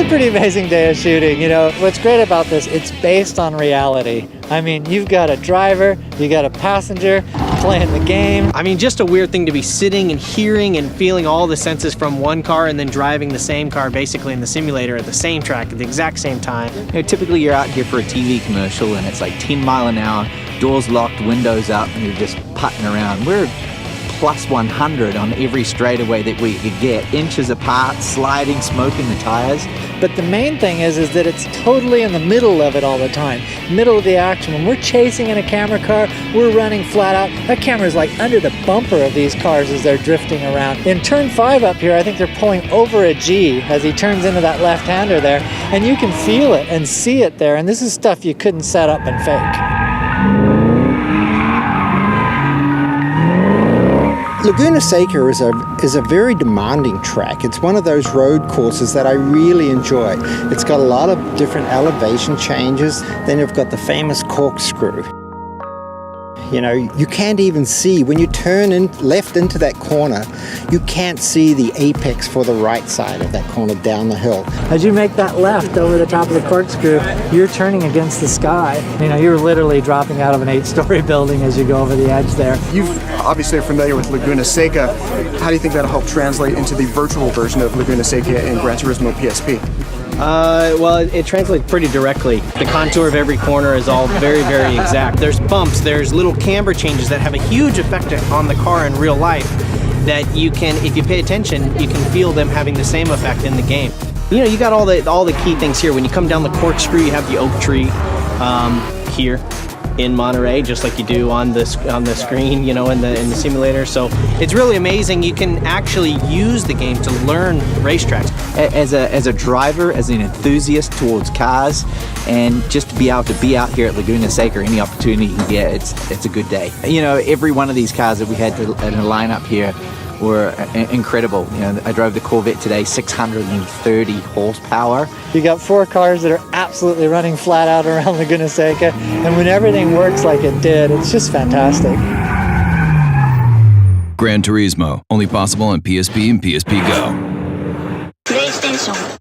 Pretty amazing day of shooting. You know, what's great about this, it's based on reality. I mean, you've got a driver, you got a passenger playing the game. I mean, just a weird thing to be sitting and hearing and feeling all the senses from one car and then driving the same car basically in the simulator at the same track at the exact same time. You know, typically you're out here for a TV commercial and it's like 10 mile an hour, doors locked, windows up, and you're just putting around. We're plus 100 on every straightaway that we could get, inches apart, sliding, smoking the tires. But the main thing is that it's totally in the middle of it all the time, middle of the action. When we're chasing in a camera car, we're running flat out. That camera's like under the bumper of these cars as they're drifting around. In turn 5 up here, I think they're pulling over a G as he turns into that left-hander there, and you can feel it and see it there, and this is stuff you couldn't set up and fake. Laguna Seca is a very demanding track. It's one of those road courses that I really enjoy. It's got a lot of different elevation changes. Then you've got the famous corkscrew. You know, you can't even see, when you turn in left into that corner, you can't see the apex for the right side of that corner down the hill. As you make that left over the top of the corkscrew, you're turning against the sky. You know, you're literally dropping out of an 8-story building as you go over the edge there. You obviously are familiar with Laguna Seca. How do you think that'll help translate into the virtual version of Laguna Seca in Gran Turismo PSP? Well, it translates pretty directly. The contour of every corner is all very, very exact. There's bumps, there's little camber changes that have a huge effect on the car in real life that you can, if you pay attention, you can feel them having the same effect in the game. You know, you got all the key things here. When you come down the corkscrew, you have the oak tree here in Monterey, just like you do on the screen, you know, in the simulator. So it's really amazing. You can actually use the game to learn racetracks. As a driver, as an enthusiast towards cars, and just to be able to be out here at Laguna Seca, any opportunity you can get, it's a good day. You know, every one of these cars that we had in a lineup here were incredible. You know, I drove the Corvette today, 630 horsepower. You got 4 cars that are absolutely running flat out around Laguna Seca, and when everything works like it did, it's just fantastic. Gran Turismo, only possible on PSP and PSP Go. PlayStation